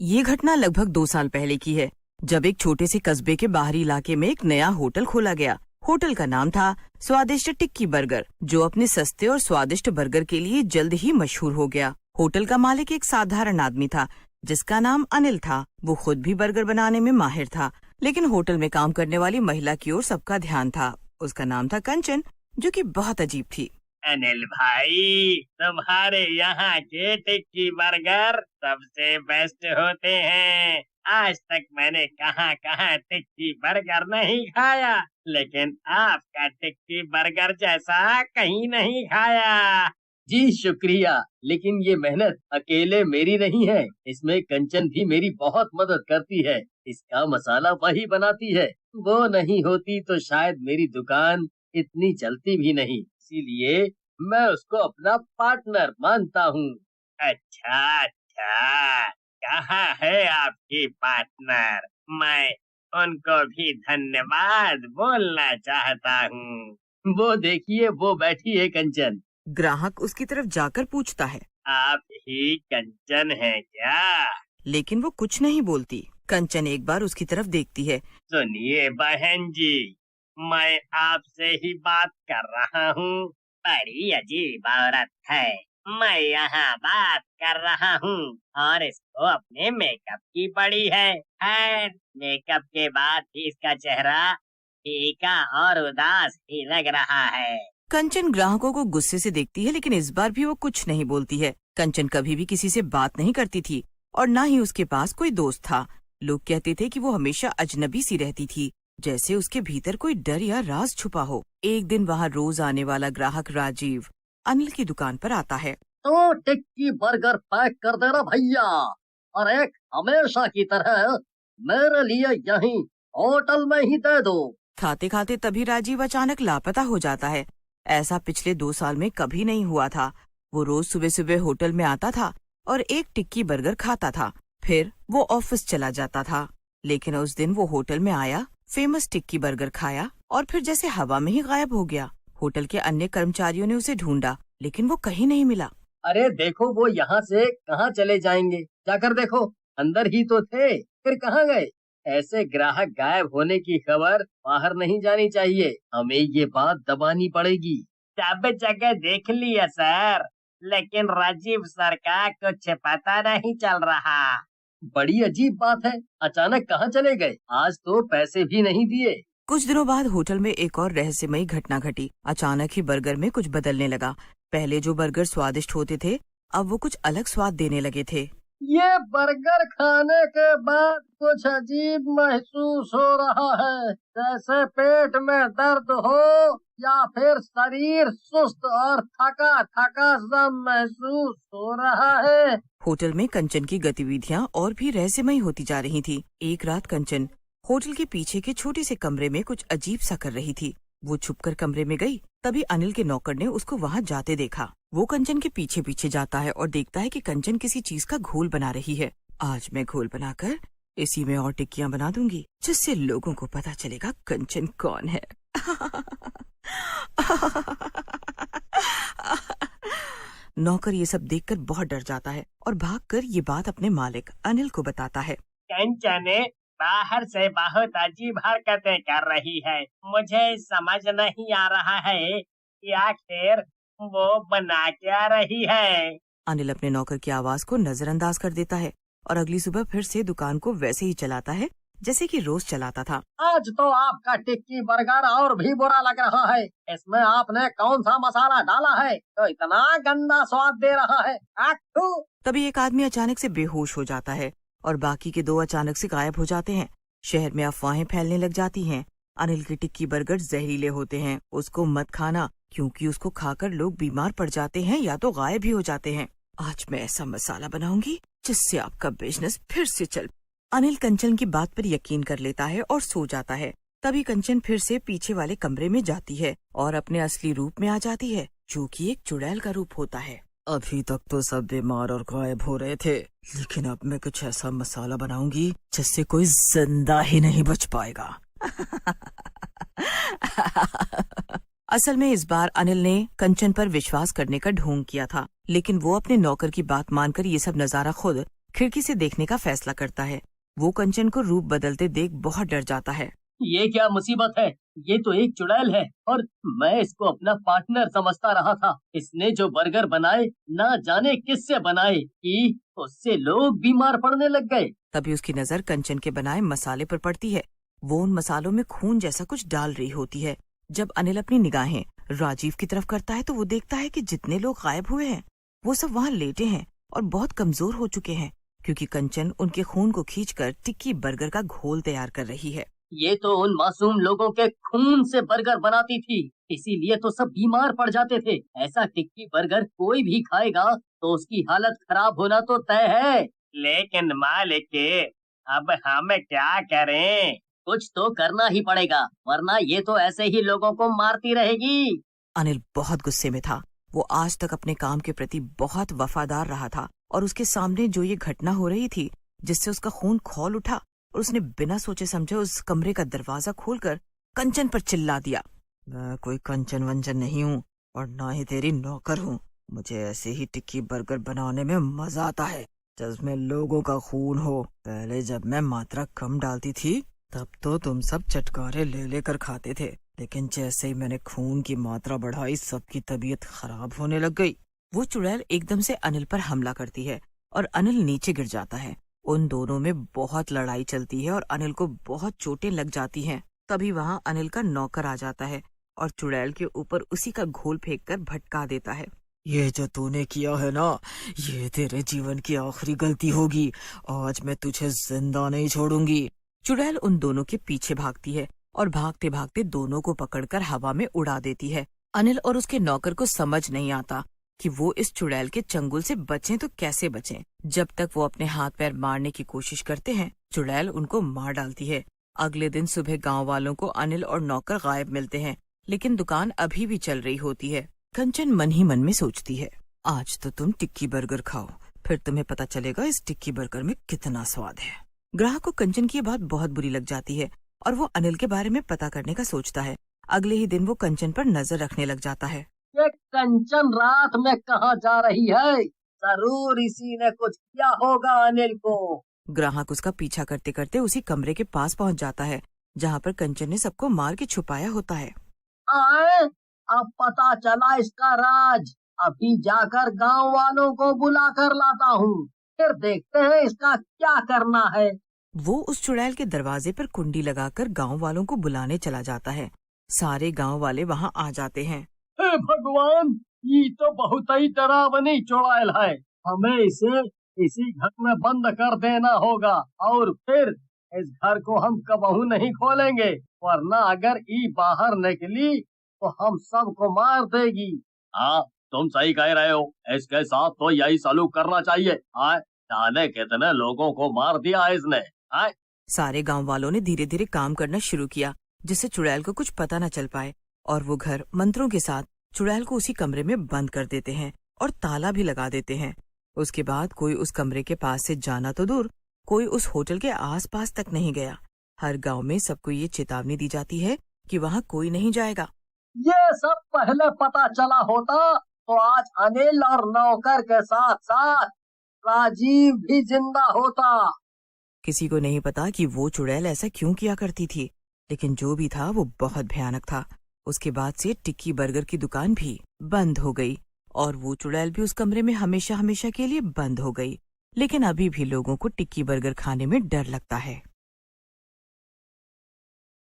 ये घटना लगभग 2 साल पहले की है, जब एक छोटे से कस्बे के बाहरी इलाके में एक नया होटल खोला गया। होटल का नाम था स्वादिष्ट टिक्की बर्गर, जो अपने सस्ते और स्वादिष्ट बर्गर के लिए जल्द ही मशहूर हो गया। होटल का मालिक एक साधारण आदमी था जिसका नाम अनिल था। वो खुद भी बर्गर बनाने में माहिर था, लेकिन होटल में काम करने वाली महिला की ओर सबका ध्यान था। उसका नाम था कंचन, जो कि बहुत अजीब थी। अनिल भाई, तुम्हारे यहाँ के टिक्की बर्गर सबसे बेस्ट होते हैं। आज तक मैंने कहाँ कहाँ टिक्की बर्गर नहीं खाया, लेकिन आपका टिक्की बर्गर जैसा कहीं नहीं खाया। जी शुक्रिया, लेकिन ये मेहनत अकेले मेरी नहीं है। इसमें कंचन भी मेरी बहुत मदद करती है। इसका मसाला वही बनाती है। वो नहीं होती तो शायद मेरी दुकान इतनी चलती भी नहीं। इसीलिए मैं उसको अपना पार्टनर मानता हूँ। अच्छा अच्छा, कहाँ है आपकी पार्टनर? मैं उनको भी धन्यवाद बोलना चाहता हूँ। वो देखिए, वो बैठी है कंचन। ग्राहक उसकी तरफ जाकर पूछता है, आप ही कंचन हैं क्या? लेकिन वो कुछ नहीं बोलती। कंचन एक बार उसकी तरफ देखती है। सुनिए बहन जी, मैं आपसे ही बात कर रहा हूँ। बड़ी अजीब औरत है। मैं यहाँ बात कर रहा हूँ और इसको अपने मेकअप की पड़ी है। खैर, मेकअप के बाद भी इसका चेहरा फीका और उदास ही लग रहा है। कंचन ग्राहकों को गुस्से से देखती है, लेकिन इस बार भी वो कुछ नहीं बोलती है। कंचन कभी भी किसी से बात नहीं करती थी और न ही उसके पास कोई दोस्त था। लोग कहते थे कि वो हमेशा अजनबी सी रहती थी, जैसे उसके भीतर कोई डर या राज छुपा हो। एक दिन वहाँ रोज आने वाला ग्राहक राजीव अनिल की दुकान पर आता है। तो टिक्की बर्गर पैक कर देना भैया, और एक हमेशा की तरह मेरे लिए यहीं होटल में ही दे दो। खाते खाते तभी राजीव अचानक लापता हो जाता है। ऐसा पिछले 2 साल में कभी नहीं हुआ था। वो रोज सुबह सुबह होटल में आता था और एक टिक्की बर्गर खाता था, फिर वो ऑफिस चला जाता था। लेकिन उस दिन वो होटल में आया, फेमस टिक्की बर्गर खाया और फिर जैसे हवा में ही गायब हो गया। होटल के अन्य कर्मचारियों ने उसे ढूंढा, लेकिन वो कहीं नहीं मिला। अरे देखो, वो यहाँ से कहाँ चले जाएंगे? जाकर देखो, अंदर ही तो थे, फिर कहाँ गए? ऐसे ग्राहक गायब होने की खबर बाहर नहीं जानी चाहिए। हमें ये बात दबानी पड़ेगी। सब जगह देख लिया सर, लेकिन राजीव सर का कुछ पता नहीं चल रहा। बड़ी अजीब बात है, अचानक कहाँ चले गए? आज तो पैसे भी नहीं दिए। कुछ दिनों बाद होटल में एक और रहस्यमयी घटना घटी। अचानक ही बर्गर में कुछ बदलने लगा। पहले जो बर्गर स्वादिष्ट होते थे, अब वो कुछ अलग स्वाद देने लगे थे। ये बर्गर खाने के बाद कुछ अजीब महसूस हो रहा है, जैसे पेट में दर्द हो या फिर शरीर सुस्त और थका थका सा महसूस हो रहा है। होटल में कंचन की गतिविधियां और भी रहस्यमयी होती जा रही थी। एक रात कंचन होटल के पीछे के छोटे से कमरे में कुछ अजीब सा कर रही थी। वो छुपकर कमरे में गई, तभी अनिल के नौकर ने उसको वहाँ जाते देखा। वो कंचन के पीछे पीछे जाता है और देखता है कि कंचन किसी चीज का घोल बना रही है। आज मैं घोल बनाकर इसी में और टिक्कियां बना दूंगी, जिससे लोगों को पता चलेगा कंचन कौन है। नौकर ये सब देखकर बहुत डर जाता है और भागकर ये बात अपने मालिक अनिल को बताता है। कंचन बाहर से बहुत अजीब हरकतें कर रही है। मुझे समझ नहीं आ रहा है कि आखिर वो बना क्या रही है। अनिल अपने नौकर की आवाज को नजरअंदाज कर देता है और अगली सुबह फिर से दुकान को वैसे ही चलाता है जैसे कि रोज चलाता था। आज तो आपका टिक्की बर्गर और भी बुरा लग रहा है। इसमें आपने कौन सा मसाला डाला है तो इतना गंदा स्वाद दे रहा है? आखू। तभी एक आदमी अचानक से बेहोश हो जाता है और बाकी के 2 अचानक से गायब हो जाते हैं। शहर में अफवाहें फैलने लग जाती हैं। अनिल के टिक्की बर्गर जहरीले होते हैं, उसको मत खाना, क्योंकि उसको खाकर लोग बीमार पड़ जाते हैं या तो गायब भी हो जाते हैं। आज मैं ऐसा मसाला बनाऊंगी जिससे आपका बिजनेस फिर से चल। अनिल कंचन की बात पर यकीन कर लेता है और सो जाता है। तभी कंचन फिर से पीछे वाले कमरे में जाती है और अपने असली रूप में आ जाती है, जो कि एक चुड़ैल का रूप होता है। अभी तक तो सब बीमार और गायब हो रहे थे, लेकिन अब मैं कुछ ऐसा मसाला बनाऊंगी जिससे कोई जिंदा ही नहीं बच पाएगा। असल में इस बार अनिल ने कंचन पर विश्वास करने का ढोंग किया था, लेकिन वो अपने नौकर की बात मानकर ये सब नजारा खुद खिड़की से देखने का फैसला करता है। वो कंचन को रूप बदलते देख बहुत डर जाता है। ये क्या मुसीबत है? ये तो एक चुड़ैल है और मैं इसको अपना पार्टनर समझता रहा था। इसने जो बर्गर बनाए ना जाने किससे बनाए कि उससे लोग बीमार पड़ने लग गए। तभी उसकी नजर कंचन के बनाए मसाले पर पड़ती है। वो उन मसालों में खून जैसा कुछ डाल रही होती है। जब अनिल अपनी निगाहें राजीव की तरफ करता है तो वो देखता है कि जितने लोग गायब हुए हैं वो सब वहाँ लेटे हैं और बहुत कमजोर हो चुके हैं, क्योंकि कंचन उनके खून को खींचकर टिक्की बर्गर का घोल तैयार कर रही है। ये तो उन मासूम लोगों के खून से बर्गर बनाती थी, इसीलिए तो सब बीमार पड़ जाते थे। ऐसा टिक्की बर्गर कोई भी खाएगा तो उसकी हालत खराब होना तो तय है। लेकिन मालिक, अब हम क्या करें? कुछ तो करना ही पड़ेगा, वरना ये तो ऐसे ही लोगों को मारती रहेगी। अनिल बहुत गुस्से में था। वो आज तक अपने काम के प्रति बहुत वफादार रहा था और उसके सामने जो ये घटना हो रही थी जिससे उसका खून खौल उठा और उसने बिना सोचे समझे उस कमरे का दरवाजा खोलकर कंचन पर चिल्ला दिया, मैं कोई कंचन वंचन नहीं हूँ और ना ही तेरी नौकर हूँ। मुझे ऐसे ही टिक्की बर्गर बनाने में मजा आता है जिसमें लोगों का खून हो। पहले जब मैं मात्रा कम डालती थी तब तो तुम सब चटकारे ले लेकर खाते थे, लेकिन जैसे ही मैंने खून की मात्रा बढ़ाई सबकी तबीयत खराब होने लग गई। वो चुड़ैल एकदम से अनिल पर हमला करती है और अनिल नीचे गिर जाता है। उन दोनों में बहुत लड़ाई चलती है और अनिल को बहुत चोटें लग जाती हैं। तभी वहाँ अनिल का नौकर आ जाता है और चुड़ैल के ऊपर उसी का घोल फेंककर भटका देता है। ये जो तूने किया है ना, ये तेरे जीवन की आखिरी गलती होगी। आज मैं तुझे जिंदा नहीं छोड़ूंगी। चुड़ैल उन दोनों के पीछे भागती है और भागते भागते दोनों को पकड़कर हवा में उड़ा देती है। अनिल और उसके नौकर को समझ नहीं आता कि वो इस चुड़ैल के चंगुल से बचें तो कैसे बचें। जब तक वो अपने हाथ पैर मारने की कोशिश करते हैं, चुड़ैल उनको मार डालती है। अगले दिन सुबह गांव वालों को अनिल और नौकर गायब मिलते हैं, लेकिन दुकान अभी भी चल रही होती है। कंचन मन ही मन में सोचती है, आज तो तुम टिक्की बर्गर खाओ, फिर तुम्हें पता चलेगा इस टिक्की बर्गर में कितना स्वाद है। ग्राहक को कंचन की ये बात बहुत बुरी लग जाती है और वो अनिल के बारे में पता करने का सोचता है। अगले ही दिन वो कंचन पर नजर रखने लग जाता है। ये कंचन रात में कहाँ जा रही है? जरूर इसी ने कुछ किया होगा अनिल को। ग्राहक उसका पीछा करते करते उसी कमरे के पास पहुंच जाता है जहाँ पर कंचन ने सबको मार के छुपाया होता है। आए, अब पता चला इसका राज। अभी जाकर गांव वालों को बुला कर लाता हूँ, फिर देखते हैं इसका क्या करना है। वो उस चुड़ैल के दरवाजे पर कुंडी लगाकर गांव वालों को बुलाने चला जाता है। सारे गांव वाले वहां आ जाते हैं। हे भगवान, ये तो बहुत ही डरावनी चुड़ैल है। हमें इसे इसी घर में बंद कर देना होगा और फिर इस घर को हम कबहू नहीं खोलेंगे, वरना अगर ये बाहर निकली तो हम सबको मार देगी। हाँ, तुम सही कह रहे हो। इसके साथ तो यही सलूक करना चाहिए। जाने कितने लोगों को मार दिया इसने। सारे गांव वालों ने धीरे धीरे काम करना शुरू किया जिससे चुड़ैल को कुछ पता न चल पाए, और वो घर मंत्रों के साथ चुड़ैल को उसी कमरे में बंद कर देते हैं और ताला भी लगा देते हैं। उसके बाद कोई उस कमरे के पास से जाना तो दूर, कोई उस होटल के आसपास तक नहीं गया। हर गांव में सबको ये चेतावनी दी जाती है कि वहाँ कोई नहीं जाएगा। ये सब पहले पता चला होता तो आज अनिल और नौकर के साथ साथ राजीव भी जिंदा होता। किसी को नहीं पता कि वो चुड़ैल ऐसा क्यों किया करती थी, लेकिन जो भी था वो बहुत भयानक था। उसके बाद से टिक्की बर्गर की दुकान भी बंद हो गई और वो चुड़ैल भी उस कमरे में हमेशा हमेशा के लिए बंद हो गई। लेकिन अभी भी लोगों को टिक्की बर्गर खाने में डर लगता है।